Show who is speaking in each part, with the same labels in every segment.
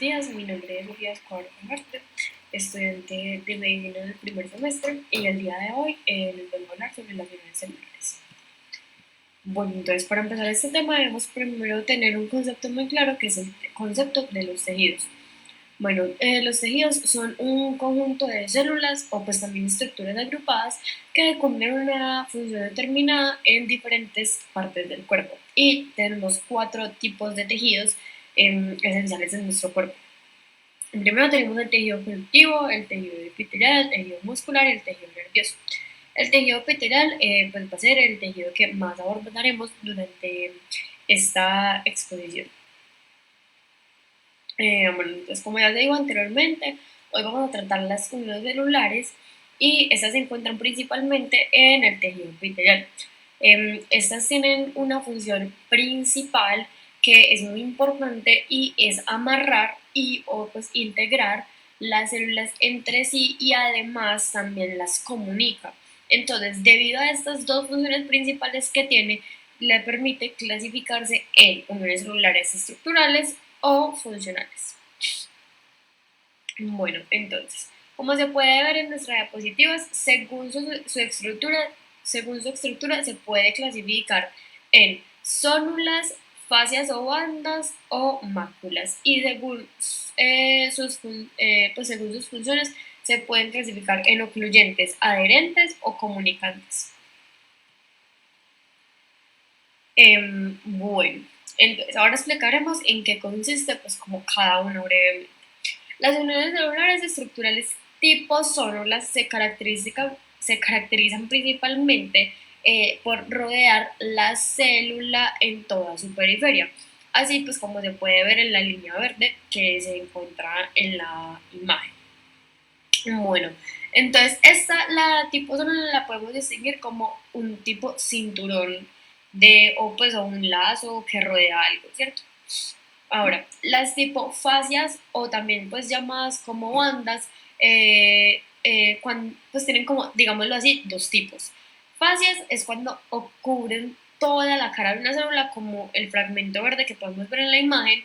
Speaker 1: Días, mi nombre es Sofía Escobar Ugarte, estudiante de medicina del primer semestre, y el día de hoy les vengo a hablar sobre las uniones celulares. Bueno, entonces para empezar este tema debemos primero tener un concepto muy claro que es el concepto de los tejidos. Bueno, los tejidos son un conjunto de células o pues también estructuras agrupadas que cumplen una función determinada en diferentes partes del cuerpo. Y tenemos 4 tipos de tejidos esenciales en nuestro cuerpo. Primero tenemos el tejido conectivo, el tejido epitelial, el tejido muscular y el tejido nervioso. El tejido epitelial pues va a ser el tejido que más abordaremos durante esta exposición. Bueno, entonces como ya te digo anteriormente, hoy vamos a tratar las uniones celulares y estas se encuentran principalmente en el tejido epitelial. Estas tienen una función principal que es muy importante y es amarrar o pues integrar las células entre sí y además también las comunica. Entonces, debido a estas dos funciones principales que tiene, le permite clasificarse en uniones celulares estructurales o funcionales. Bueno, entonces, como se puede ver en nuestras diapositivas, según su estructura se puede clasificar en zónulas, fascias o bandas o máculas, y según sus funciones se pueden clasificar en ocluyentes, adherentes o comunicantes. Bueno, entonces ahora explicaremos en qué consiste pues como cada uno brevemente. Las uniones celulares estructurales tipo células se caracterizan principalmente por rodear la célula en toda su periferia, así pues como se puede ver en la línea verde que se encuentra en la imagen. Bueno, entonces la tipo célula la podemos distinguir como un tipo cinturón o un lazo que rodea algo, ¿cierto? Ahora, las tipo fascias o también pues llamadas como bandas, pues tienen como, digámoslo así, dos tipos. Fascias es cuando cubren toda la cara de una célula como el fragmento verde que podemos ver en la imagen,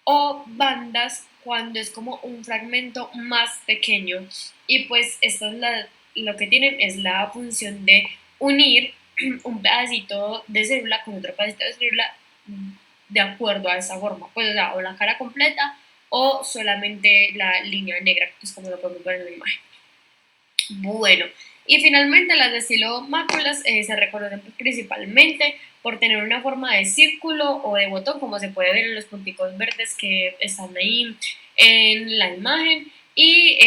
Speaker 1: o bandas cuando es como un fragmento más pequeño y pues lo que tienen es la función de unir un pedacito de célula con otro pedacito de célula de acuerdo a esa forma, pues o la cara completa o solamente la línea negra, pues como lo podemos ver en la imagen. Bueno, y finalmente las de estilo máculas se reconocen principalmente por tener una forma de círculo o de botón, como se puede ver en los punticos verdes que están ahí en la imagen. Y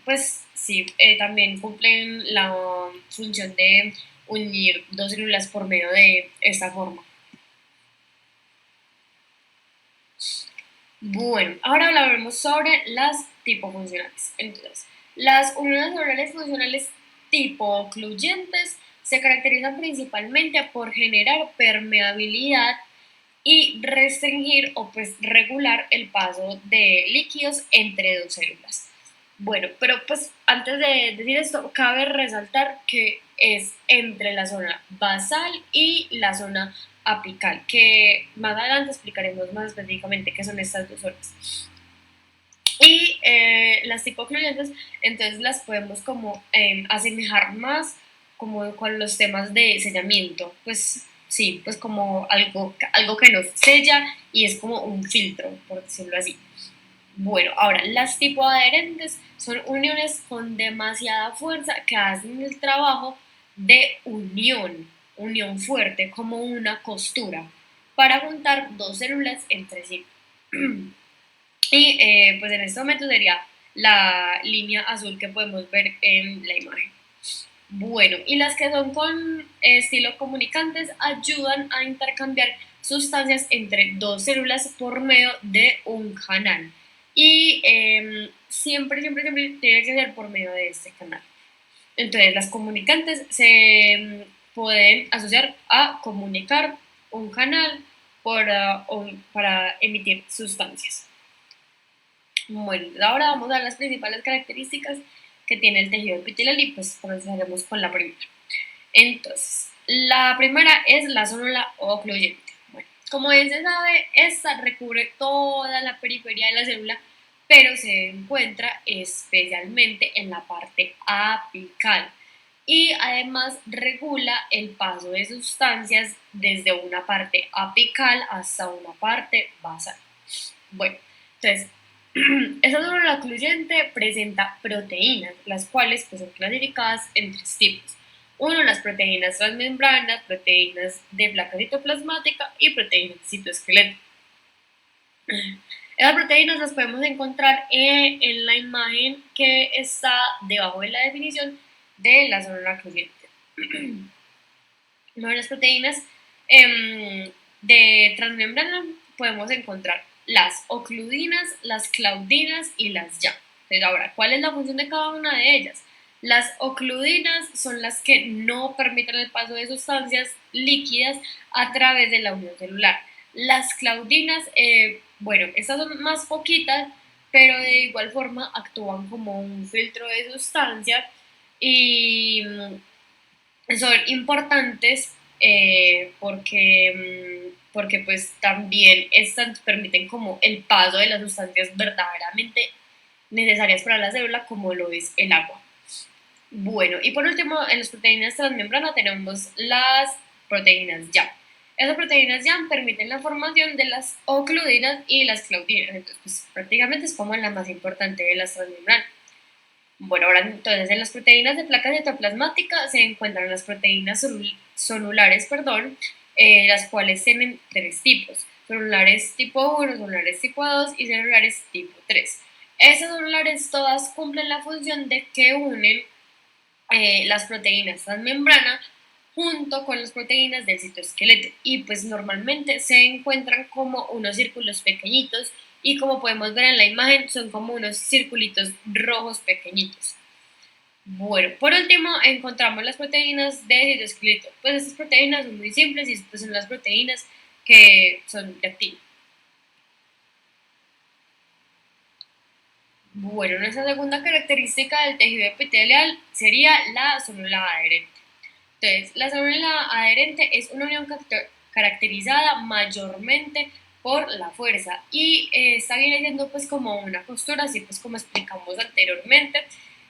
Speaker 1: pues sí, también cumplen la función de unir dos células por medio de esta forma. Bueno, ahora hablaremos sobre las tipos funcionales. Entonces, las uniones celulares funcionales tipo ocluyentes se caracterizan principalmente por generar permeabilidad y restringir o pues regular el paso de líquidos entre dos células. Bueno, pero pues antes de decir esto, cabe resaltar que es entre la zona basal y la zona apical, que más adelante explicaremos más específicamente qué son estas dos zonas. Y las tipocluyentes, entonces las podemos como asemejar más como con los temas de sellamiento, pues sí, pues como algo que nos sella y es como un filtro, por decirlo así. Bueno, ahora las tipo adherentes son uniones con demasiada fuerza que hacen el trabajo de unión fuerte, como una costura, para juntar dos células entre sí. Y pues en este momento sería la línea azul que podemos ver en la imagen. Bueno, y las que son con estilo comunicantes ayudan a intercambiar sustancias entre dos células por medio de un canal. Y siempre tiene que ser por medio de este canal. Entonces, las comunicantes se pueden asociar a comunicar un canal para emitir sustancias. Bueno, ahora vamos a ver las principales características que tiene el tejido epitelial y pues comenzaremos con la primera. Entonces, la primera es la célula ocluyente. Bueno, Como bien se sabe, esta recubre toda la periferia de la célula, pero se encuentra especialmente en la parte apical y además regula el paso de sustancias desde una parte apical hasta una parte basal. Bueno, entonces, esa célula ocluyente presenta proteínas, las cuales pues, son clasificadas en tres tipos. Uno, las proteínas transmembranas, proteínas de placa citoplasmática y proteínas de citoesqueleto. Esas proteínas las podemos encontrar en la imagen que está debajo de la definición de la célula ocluyente. Una de las proteínas de transmembrana podemos encontrar las ocludinas, las claudinas y las YAM. Pero ahora, ¿cuál es la función de cada una de ellas? Las ocludinas son las que no permiten el paso de sustancias líquidas a través de la unión celular. Las claudinas, bueno, estas son más poquitas, pero de igual forma actúan como un filtro de sustancias y son importantes porque pues también estas permiten como el paso de las sustancias verdaderamente necesarias para la célula como lo es el agua. Bueno, y por último, en las proteínas transmembrana tenemos las proteínas YAM. Esas proteínas YAM permiten la formación de las ocludinas y las claudinas, entonces pues, prácticamente es como la más importante de las transmembranas. Bueno, ahora entonces en las proteínas de placa citoplasmática se encuentran las proteínas solulares, las cuales tienen tres tipos, celulares tipo 1, celulares tipo 2 y celulares tipo 3. Esas celulares todas cumplen la función de que unen las proteínas transmembrana junto con las proteínas del citoesqueleto y pues normalmente se encuentran como unos círculos pequeñitos y como podemos ver en la imagen son como unos circulitos rojos pequeñitos. Bueno, por último encontramos las proteínas de citoesqueleto. Pues estas proteínas son muy simples y pues son las proteínas que son de actina. Bueno, nuestra segunda característica del tejido epitelial sería la célula adherente. Entonces, la célula adherente es una unión caracterizada mayormente por la fuerza y esta viene siendo pues como una costura, así pues como explicamos anteriormente,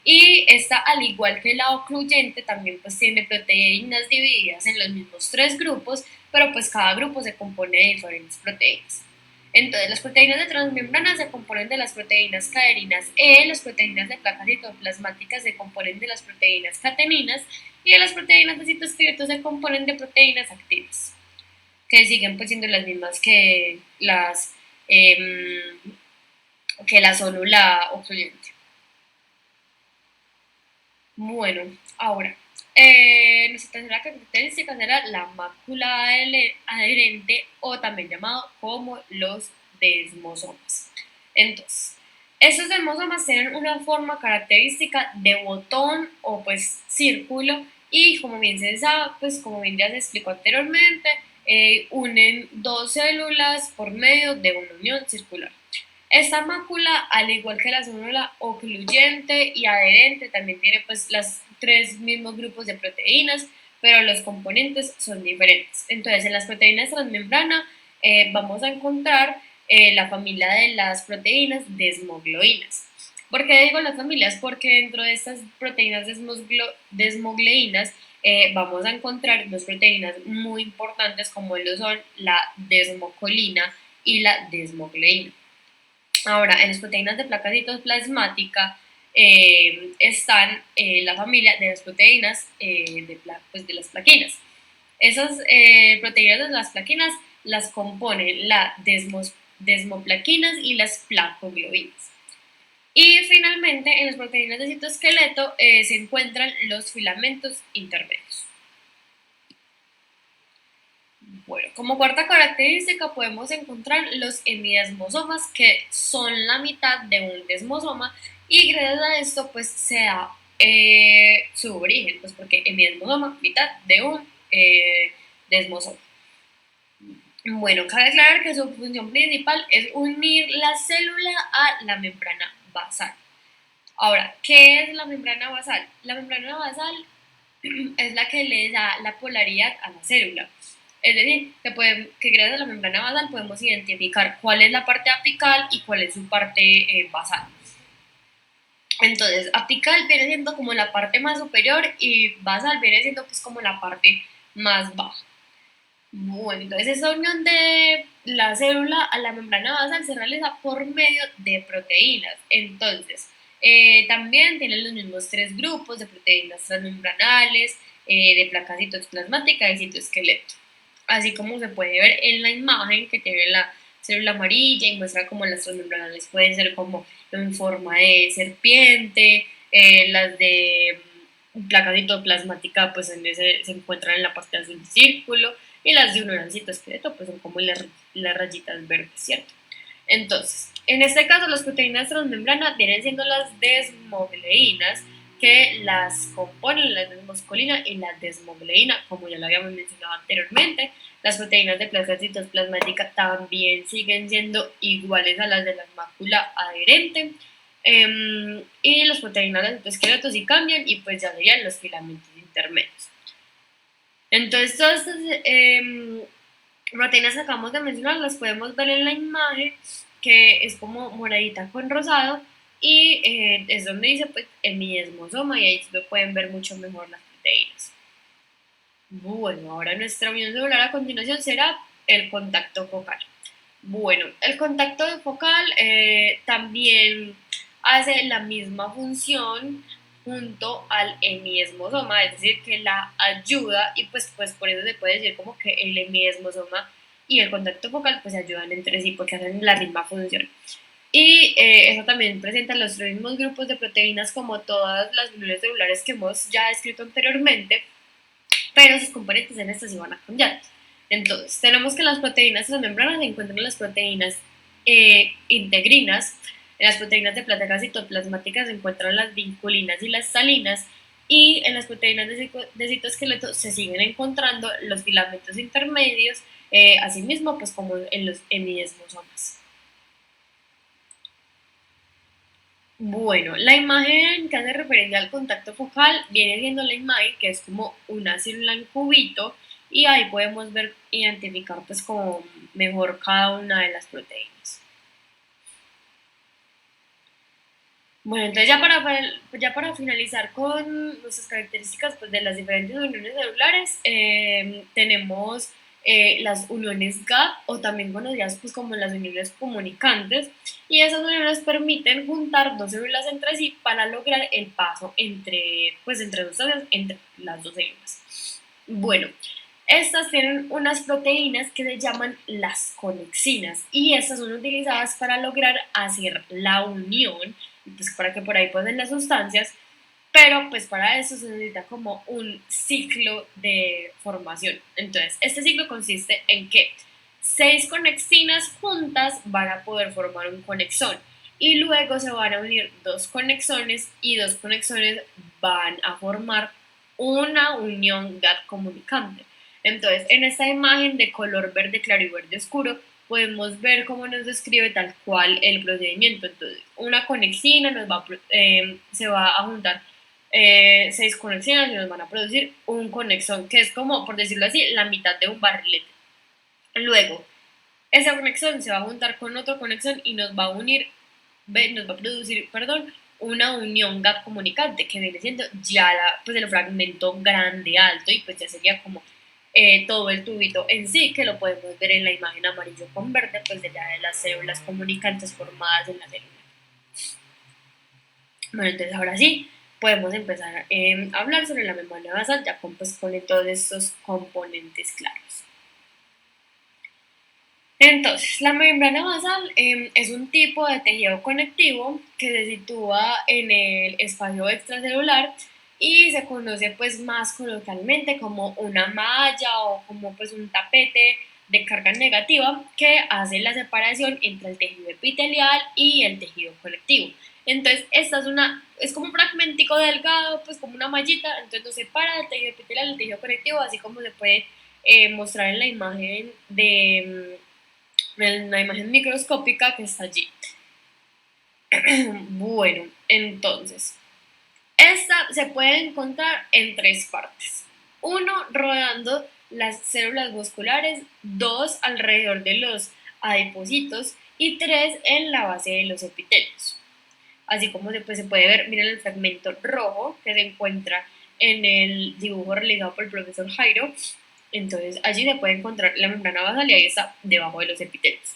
Speaker 1: y esta al igual que la ocluyente también pues tiene proteínas divididas en los mismos tres grupos, pero pues cada grupo se compone de diferentes proteínas. Entonces, las proteínas de transmembrana se componen de las proteínas caderinas E, las proteínas de placas citoplasmáticas se componen de las proteínas cateninas y de las proteínas de citoesqueleto se componen de proteínas activas, que siguen pues siendo las mismas eh, que la célula ocluyente. Bueno, ahora, nuestra tercera característica será la mácula adherente o también llamado como los desmosomas. Entonces, estos desmosomas tienen una forma característica de botón o pues círculo y como bien se sabe, pues como bien ya se explicó anteriormente, unen dos células por medio de una unión circular. Esta mácula, al igual que la célula ocluyente y adherente, también tiene pues los tres mismos grupos de proteínas, pero los componentes son diferentes. Entonces, en las proteínas transmembrana vamos a encontrar la familia de las proteínas desmogloínas. ¿Por qué digo las familias? Porque dentro de estas proteínas desmogleínas vamos a encontrar dos proteínas muy importantes como lo son la desmocolina y la desmogleína. Ahora, en las proteínas de placa citoplasmática están la familia de las proteínas pues de las plaquinas. Esas proteínas de las plaquinas las componen las desmoplaquinas y las placoglobinas. Y finalmente, en las proteínas de citoesqueleto se encuentran los filamentos intermedios. Bueno, como cuarta característica podemos encontrar los hemidesmosomas, que son la mitad de un desmosoma, y gracias a esto pues se da su origen, pues porque hemidesmosoma, mitad de un desmosoma. Bueno, cabe aclarar que su función principal es unir la célula a la membrana basal. Ahora, ¿qué es la membrana basal? La membrana basal es la que le da la polaridad a la célula. Es decir, que gracias a la membrana basal podemos identificar cuál es la parte apical y cuál es su parte basal. Entonces, apical viene siendo como la parte más superior y basal viene siendo pues como la parte más baja. Bueno, entonces esa unión de la célula a la membrana basal se realiza por medio de proteínas. Entonces, también tienen los mismos tres grupos de proteínas transmembranales, de placas citoplasmáticas y citoesqueleto. Así como se puede ver en la imagen que tiene la célula amarilla y muestra como las transmembranales pueden ser como en forma de serpiente, las de placa citoplasmática pues se encuentran en la parte azul del círculo, y las de un orancito esqueleto pues son como las rayitas verdes, ¿cierto? Entonces, en este caso las proteínas transmembrana vienen siendo las desmogleínas que las componen, la desmoscolina y la desmogleína, como ya lo habíamos mencionado anteriormente. Las proteínas de placa citoplasmática también siguen siendo iguales a las de la mácula adherente. Y las proteínas de citoesqueleto sí cambian y pues ya serían los filamentos intermedios. Entonces, todas estas proteínas que acabamos de mencionar las podemos ver en la imagen, que es como moradita con rosado, y es donde dice pues hemidesmosoma, y ahí se pueden ver mucho mejor las proteínas. Bueno, ahora nuestra unión celular a continuación será el contacto focal. Bueno, el contacto focal también hace la misma función junto al hemiesmosoma, es decir, que la ayuda, y pues por eso se puede decir como que el hemiesmosoma y el contacto focal pues ayudan entre sí porque hacen la misma función. Y eso también presenta los mismos grupos de proteínas como todas las uniones celulares que hemos ya descrito anteriormente, pero sus componentes en estas sí van a cambiar. Entonces, tenemos que las proteínas transmembranas se encuentran en las proteínas integrinas, en las proteínas de placas citoplasmáticas se encuentran las vinculinas y las salinas, y en las proteínas de citoesqueleto se siguen encontrando los filamentos intermedios, asimismo, pues como en los hemidesmosomas. Bueno, la imagen que hace referencia al contacto focal viene siendo la imagen que es como una célula en cubito, y ahí podemos ver, identificar pues como mejor cada una de las proteínas. Bueno, entonces ya para finalizar con nuestras características pues, de las diferentes uniones celulares, tenemos las uniones GAP, o también conocidas pues, como las uniones comunicantes, y esas uniones permiten juntar dos células entre sí para lograr el paso entre sustancias entre las dos células. Bueno, estas tienen unas proteínas que se llaman las conexinas, y estas son utilizadas para lograr hacer la unión, pues para que por ahí pasen las sustancias, pero pues para eso se necesita como un ciclo de formación. Entonces, este ciclo consiste en que 6 conexinas juntas van a poder formar un conexón, y luego se van a unir dos conexones, y dos conexones van a formar una unión GATT comunicante. Entonces, en esta imagen de color verde claro y verde oscuro, podemos ver cómo nos describe tal cual el procedimiento. Entonces, una conexina se va a juntar 6 conexiones y nos van a producir un conexón, que es como, por decirlo así, la mitad de un barrilete. Luego, esa conexión se va a juntar con otra conexión y nos va a producir, una unión gap comunicante, que viene siendo ya pues el fragmento grande alto, y pues ya sería como todo el tubito en sí, que lo podemos ver en la imagen amarillo con verde, pues de ya de las células comunicantes formadas en la célula. Bueno, entonces ahora sí podemos empezar a hablar sobre la membrana basal, ya pues, con todos estos componentes claros. Entonces, la membrana basal es un tipo de tejido conectivo que se sitúa en el espacio extracelular, y se conoce pues más coloquialmente como una malla o como pues un tapete de carga negativa que hace la separación entre el tejido epitelial y el tejido conectivo. Entonces, esta es como un fragmentico delgado, pues como una mallita, entonces nos separa el tejido epitelial del tejido conectivo, así como se puede mostrar en la imagen en la imagen microscópica que está allí. Bueno, entonces, esta se puede encontrar en tres partes. Uno, rodando las células musculares, 2 alrededor de los adipocitos y 3 en la base de los epitelios. Así como se puede ver, miren el fragmento rojo que se encuentra en el dibujo realizado por el profesor Jairo. Entonces allí se puede encontrar la membrana basal y ahí está debajo de los epitelios.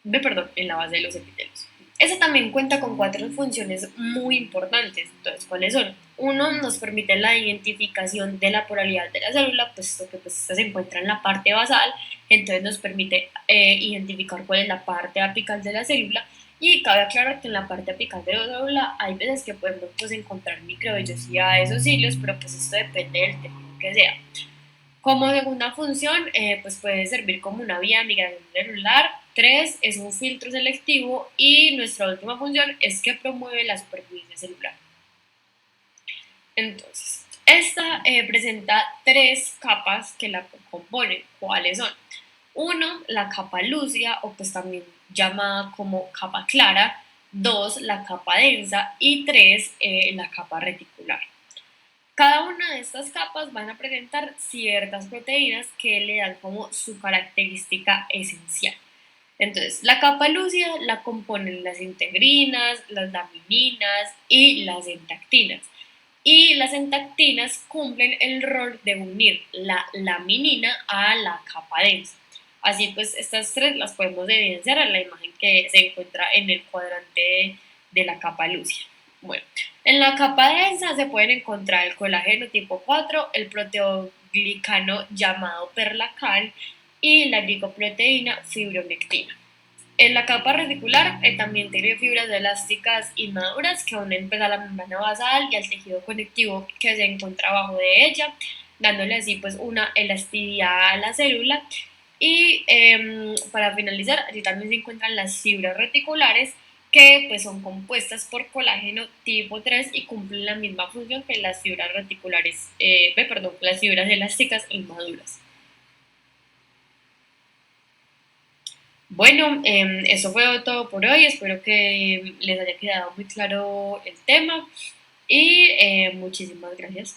Speaker 1: Perdón, en la base de los epitelios. Esa también cuenta con 4 funciones muy importantes. Entonces, ¿cuáles son? Uno, nos permite la identificación de la polaridad de la célula, puesto que pues, esta se encuentra en la parte basal, entonces nos permite identificar cuál es la parte apical de la célula. Y cabe aclarar que en la parte apical de la célula hay veces que podemos pues, encontrar microvellosidades o cilios, pero pues esto depende del término que sea. Como segunda función, pues puede servir como una vía de migración celular. 3 es un filtro selectivo y nuestra última función es que promueve la supervivencia celular. Entonces, esta presenta 3 capas que la componen. ¿Cuáles son? Uno, la capa lúcida o pues también llamada como capa clara. 2, la capa densa y 3, la capa reticular. Cada una de estas capas van a presentar ciertas proteínas que le dan como su característica esencial. Entonces, la capa lúcida la componen las integrinas, las lamininas y las entactinas. Y las entactinas cumplen el rol de unir la laminina a la capa densa. Así pues, estas 3 las podemos evidenciar en la imagen que se encuentra en el cuadrante de la capa lúcida. Bueno, en la capa densa se pueden encontrar el colágeno tipo 4, el proteoglicano llamado perlacal y la glicoproteína fibronectina. En la capa reticular también tiene fibras elásticas inmaduras que unen pues, a la membrana basal y al tejido conectivo que se encuentra abajo de ella, dándole así pues una elasticidad a la célula. Y para finalizar, allí también se encuentran las fibras reticulares que pues, son compuestas por colágeno tipo 3 y cumplen la misma función que las fibras reticulares, las fibras elásticas inmaduras. Bueno, eso fue todo por hoy. Espero que les haya quedado muy claro el tema y muchísimas gracias.